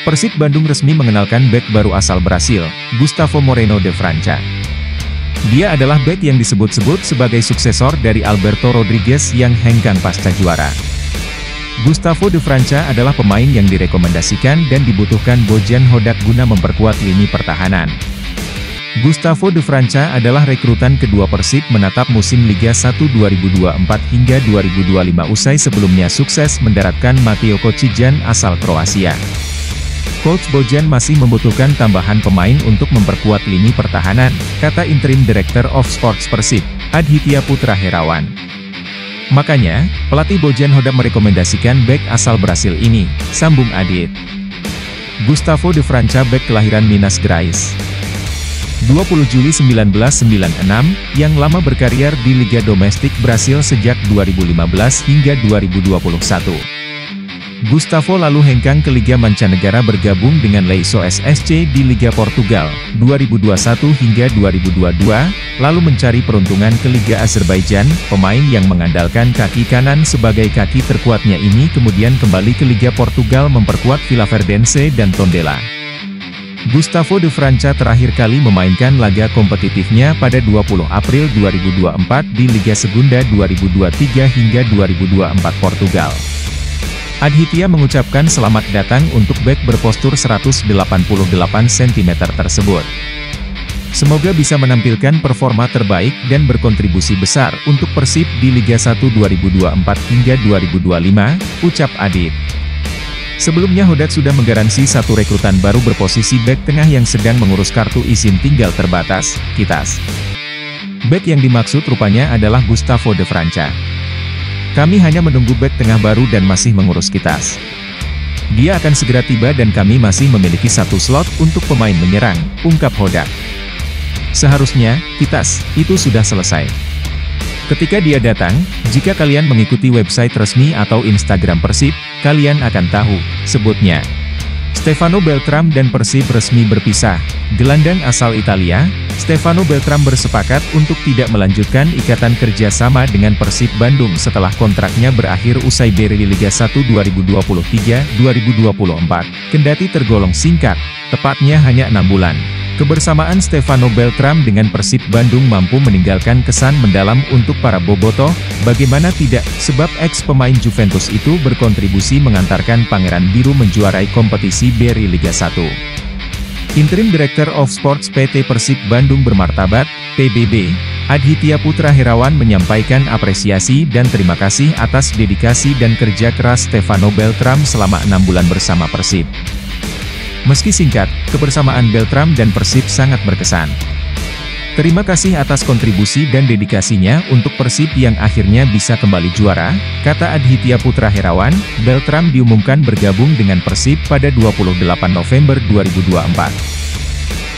Persib Bandung resmi mengenalkan bek baru asal Brasil, Gustavo Moreno de França. Dia adalah bek yang disebut-sebut sebagai suksesor dari Alberto Rodriguez yang hengkang pasca juara. Gustavo de França adalah pemain yang direkomendasikan dan dibutuhkan Bojan Hodak guna memperkuat lini pertahanan. Gustavo de França adalah rekrutan kedua Persib menatap musim Liga 1 2024 hingga 2025 usai sebelumnya sukses mendaratkan Mateo Kocijan asal Kroasia. Coach Bojan masih membutuhkan tambahan pemain untuk memperkuat lini pertahanan, kata Interim Director of Sports Persib, Adhitya Putra Herawan. Makanya, pelatih Bojan Hodak merekomendasikan bek asal Brasil ini, sambung Adit. Gustavo de França bek kelahiran Minas Gerais. 20 Juli 1996, yang lama berkarier di Liga Domestik Brasil sejak 2015 hingga 2021. Gustavo lalu hengkang ke Liga Mancanegara bergabung dengan Leisão SSC di Liga Portugal, 2021 hingga 2022, lalu mencari peruntungan ke Liga Azerbaijan. Pemain yang mengandalkan kaki kanan sebagai kaki terkuatnya ini kemudian kembali ke Liga Portugal memperkuat Vilaverdense dan Tondela. Gustavo de França terakhir kali memainkan laga kompetitifnya pada 20 April 2024 di Liga Segunda 2023 hingga 2024 Portugal. Adhitya mengucapkan selamat datang untuk bek berpostur 188 cm tersebut. Semoga bisa menampilkan performa terbaik dan berkontribusi besar untuk Persib di Liga 1 2024 hingga 2025, ucap Adit. Sebelumnya Hodak sudah menggaransi satu rekrutan baru berposisi bek tengah yang sedang mengurus kartu izin tinggal terbatas, KITAS. Bek yang dimaksud rupanya adalah Gustavo de França. Kami hanya menunggu bek tengah baru dan masih mengurus KITAS. Dia akan segera tiba dan kami masih memiliki satu slot untuk pemain menyerang, ungkap Hodak. Seharusnya, KITAS, itu sudah selesai. Ketika dia datang, jika kalian mengikuti website resmi atau Instagram Persib, kalian akan tahu, sebutnya. Stefano Beltram dan Persib resmi berpisah. Gelandang asal Italia, Stefano Beltram bersepakat untuk tidak melanjutkan ikatan kerja sama dengan Persib Bandung setelah kontraknya berakhir usai beri Liga 1 2023-2024, kendati tergolong singkat, tepatnya hanya 6 bulan. Kebersamaan Stefano Beltram dengan Persib Bandung mampu meninggalkan kesan mendalam untuk para bobotoh, bagaimana tidak, sebab ex-pemain Juventus itu berkontribusi mengantarkan Pangeran Biru menjuarai kompetisi beri Liga 1. Interim Director of Sports PT Persib Bandung Bermartabat, PBB, Adhitya Putra Herawan menyampaikan apresiasi dan terima kasih atas dedikasi dan kerja keras Stefano Beltram selama 6 bulan bersama Persib. Meski singkat, kebersamaan Beltram dan Persib sangat berkesan. Terima kasih atas kontribusi dan dedikasinya untuk Persib yang akhirnya bisa kembali juara, kata Adhitya Putra Herawan. Beltram diumumkan bergabung dengan Persib pada 28 November 2024.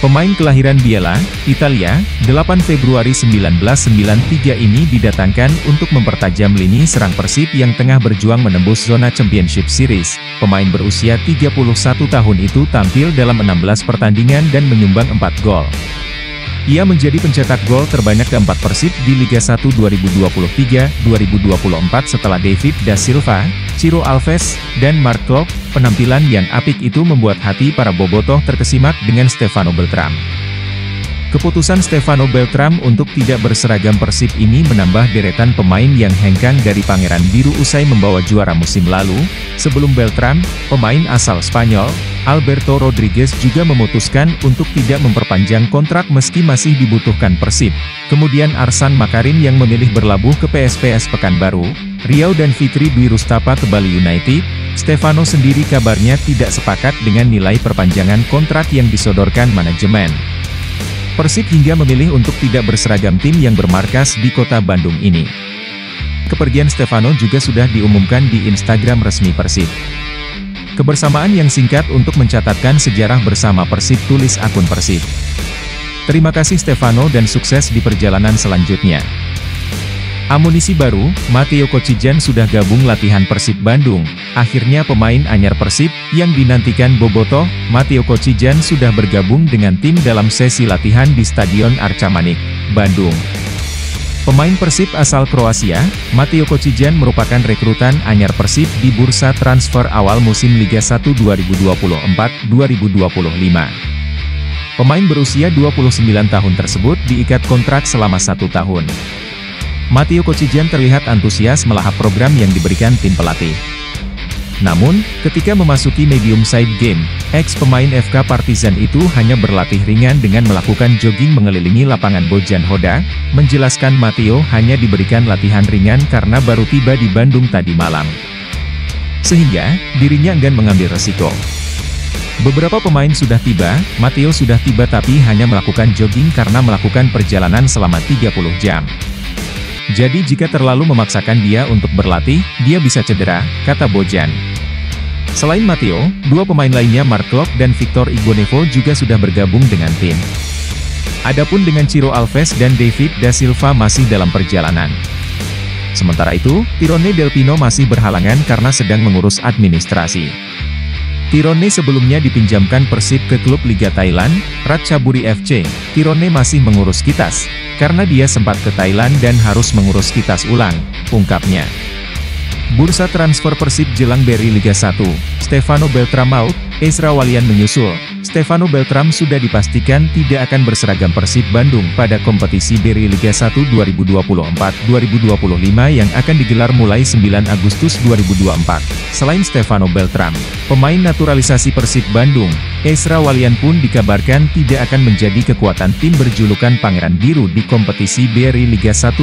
Pemain kelahiran Biella, Italia, 8 Februari 1993 ini didatangkan untuk mempertajam lini serang Persib yang tengah berjuang menembus zona Championship Series. Pemain berusia 31 tahun itu tampil dalam 16 pertandingan dan menyumbang 4 gol. Ia menjadi pencetak gol terbanyak keempat Persib di Liga 1 2023-2024 setelah David da Silva, Ciro Alves, dan Mark Klok. Penampilan yang apik itu membuat hati para bobotoh terkesimak dengan Stefano Beltram. Keputusan Stefano Beltram untuk tidak berseragam Persib ini menambah deretan pemain yang hengkang dari Pangeran Biru usai membawa juara musim lalu. Sebelum Beltram, pemain asal Spanyol, Alberto Rodriguez juga memutuskan untuk tidak memperpanjang kontrak meski masih dibutuhkan Persib. Kemudian Arsan Makarim yang memilih berlabuh ke PSPS Pekanbaru, Riau dan Fitri Dwi Rustapa ke Bali United. Stefano sendiri kabarnya tidak sepakat dengan nilai perpanjangan kontrak yang disodorkan manajemen Persib hingga memilih untuk tidak berseragam tim yang bermarkas di kota Bandung ini. Kepergian Stefano juga sudah diumumkan di Instagram resmi Persib. Kebersamaan yang singkat untuk mencatatkan sejarah bersama Persib, tulis akun Persib. Terima kasih Stefano dan sukses di perjalanan selanjutnya. Amunisi baru, Mateo Kocijan sudah gabung latihan Persib Bandung. Akhirnya pemain anyar Persib, yang dinantikan bobotoh, Mateo Kocijan sudah bergabung dengan tim dalam sesi latihan di Stadion Arca Manik, Bandung. Pemain Persib asal Kroasia, Mateo Kocijan merupakan rekrutan anyar Persib di bursa transfer awal musim Liga 1 2024-2025. Pemain berusia 29 tahun tersebut diikat kontrak selama 1 tahun. Mateo Kocijan terlihat antusias melahap program yang diberikan tim pelatih. Namun, ketika memasuki medium side game, ex-pemain FK Partizan itu hanya berlatih ringan dengan melakukan jogging mengelilingi lapangan Bojan Hoda, menjelaskan Mateo hanya diberikan latihan ringan karena baru tiba di Bandung tadi malam. Sehingga, dirinya enggan mengambil resiko. Beberapa pemain sudah tiba, Mateo sudah tiba tapi hanya melakukan jogging karena melakukan perjalanan selama 30 jam. Jadi jika terlalu memaksakan dia untuk berlatih, dia bisa cedera, kata Bojan. Selain Mateo, 2 pemain lainnya Mark Klok dan Victor Igbonevo juga sudah bergabung dengan tim. Adapun dengan Ciro Alves dan David da Silva masih dalam perjalanan. Sementara itu, Tirone Del Pino masih berhalangan karena sedang mengurus administrasi. Tirone sebelumnya dipinjamkan Persib ke klub Liga Thailand, Ratchaburi FC. Tirone masih mengurus kitas, karena dia sempat ke Thailand dan harus mengurus kitas ulang, ungkapnya. Bursa transfer Persib jelang Beri Liga 1, Stefano Beltram out, Ezra Walian menyusul. Stefano Beltram sudah dipastikan tidak akan berseragam Persib Bandung pada kompetisi Beri Liga 1 2024-2025 yang akan digelar mulai 9 Agustus 2024. Selain Stefano Beltram, pemain naturalisasi Persib Bandung, Ezra Walian pun dikabarkan tidak akan menjadi kekuatan tim berjulukan Pangeran Biru di kompetisi Beri Liga 1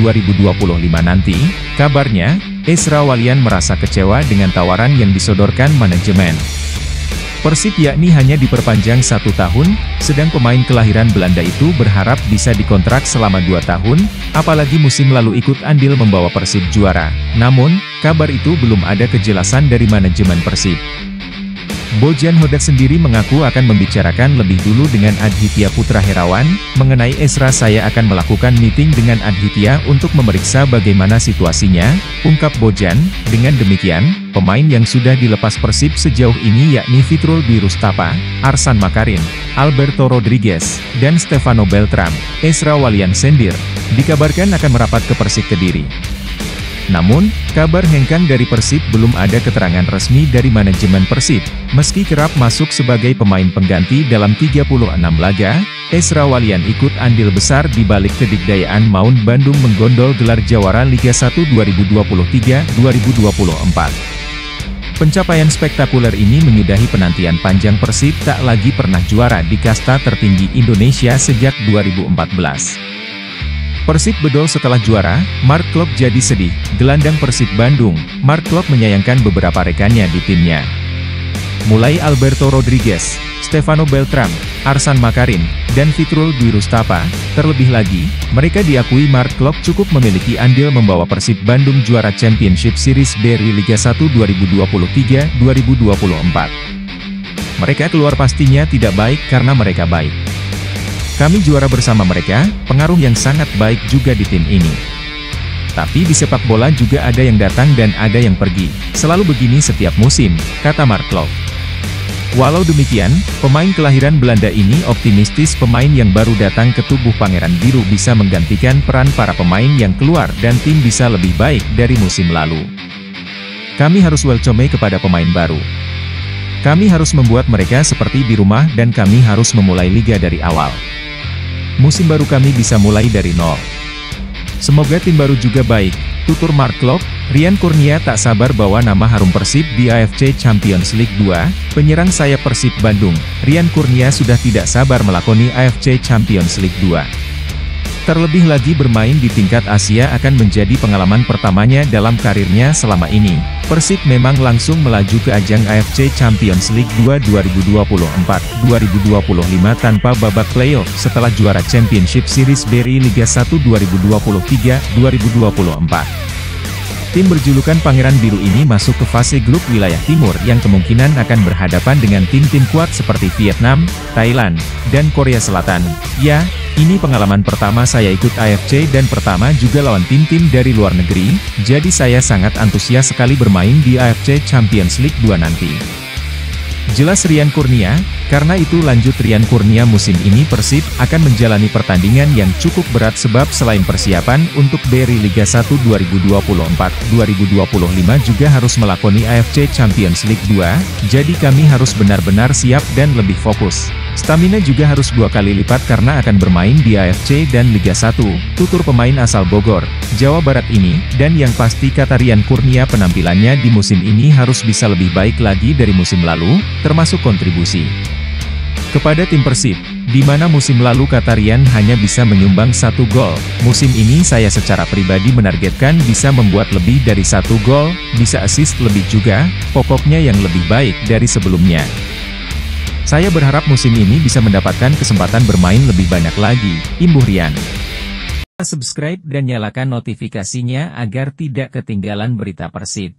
2024-2025 nanti. Kabarnya, Ezra Walian merasa kecewa dengan tawaran yang disodorkan manajemen Persib yakni hanya diperpanjang 1 tahun, sedang pemain kelahiran Belanda itu berharap bisa dikontrak selama 2 tahun, apalagi musim lalu ikut andil membawa Persib juara. Namun, kabar itu belum ada kejelasan dari manajemen Persib. Bojan Hoda sendiri mengaku akan membicarakan lebih dulu dengan Adhitya Putra Herawan, mengenai Ezra. Saya akan melakukan meeting dengan Adhitya untuk memeriksa bagaimana situasinya, ungkap Bojan. Dengan demikian, pemain yang sudah dilepas Persib sejauh ini yakni Fitrul Dwi Rustapa, Arsan Makarin, Alberto Rodriguez, dan Stefano Beltram. Ezra Walian Sendir dikabarkan akan merapat ke Persik Kediri. Namun, kabar hengkang dari Persib belum ada keterangan resmi dari manajemen Persib. Meski kerap masuk sebagai pemain pengganti dalam 36 laga, Ezra Walian ikut andil besar di balik kedikdayaan Maung Bandung menggondol gelar Jawara Liga 1 2023-2024. Pencapaian spektakuler ini menyudahi penantian panjang. Persib tak lagi pernah juara di kasta tertinggi Indonesia sejak 2014. Persib bedol setelah juara, Mark Klok jadi sedih. Gelandang Persib Bandung, Mark Klok menyayangkan beberapa rekannya di timnya. Mulai Alberto Rodriguez, Stefano Beltram, Arsan Makarin, dan Fitrul Dwi Rustapa. Terlebih lagi, mereka diakui Mark Klok cukup memiliki andil membawa Persib Bandung juara Championship Series Beri Liga 1 2023-2024. Mereka keluar pastinya tidak baik karena mereka baik. Kami juara bersama mereka, pengaruh yang sangat baik juga di tim ini. Tapi di sepak bola juga ada yang datang dan ada yang pergi. Selalu begini setiap musim, kata Mark Klok. Walau demikian, pemain kelahiran Belanda ini optimistis pemain yang baru datang ke tubuh Pangeran Biru bisa menggantikan peran para pemain yang keluar dan tim bisa lebih baik dari musim lalu. Kami harus welcome kepada pemain baru. Kami harus membuat mereka seperti di rumah dan kami harus memulai liga dari awal. Musim baru kami bisa mulai dari nol. Semoga tim baru juga baik, tutur Mark Klok. Rian Kurnia tak sabar bawa nama harum Persib di AFC Champions League 2. Penyerang sayap Persib Bandung, Rian Kurnia sudah tidak sabar melakoni AFC Champions League 2. Terlebih lagi bermain di tingkat Asia akan menjadi pengalaman pertamanya dalam karirnya selama ini. Persib memang langsung melaju ke ajang AFC Champions League 2 2024-2025 tanpa babak playoff setelah juara Championship Series Beri Liga 1 2023-2024. Tim berjulukan Pangeran Biru ini masuk ke fase grup wilayah timur yang kemungkinan akan berhadapan dengan tim-tim kuat seperti Vietnam, Thailand, dan Korea Selatan. Ya, ini pengalaman pertama saya ikut AFC dan pertama juga lawan tim-tim dari luar negeri, jadi saya sangat antusias sekali bermain di AFC Champions League 2 nanti. Jelas Rian Kurnia, Karena itu lanjut Rian Kurnia, musim ini Persib akan menjalani pertandingan yang cukup berat sebab selain persiapan untuk beri Liga 1 2024-2025 juga harus melakoni AFC Champions League 2, jadi kami harus benar-benar siap dan lebih fokus. Stamina juga harus 2 kali lipat karena akan bermain di AFC dan Liga 1, tutur pemain asal Bogor, Jawa Barat ini, dan yang pasti kata Rian Kurnia penampilannya di musim ini harus bisa lebih baik lagi dari musim lalu, termasuk kontribusi kepada tim Persib, di mana musim lalu kata Rian hanya bisa menyumbang 1 gol. Musim ini saya secara pribadi menargetkan bisa membuat lebih dari 1 gol, bisa assist lebih juga, pokoknya yang lebih baik dari sebelumnya. Saya berharap musim ini bisa mendapatkan kesempatan bermain lebih banyak lagi, imbuh Rian. Subscribe dan nyalakan notifikasinya agar tidak ketinggalan berita Persib.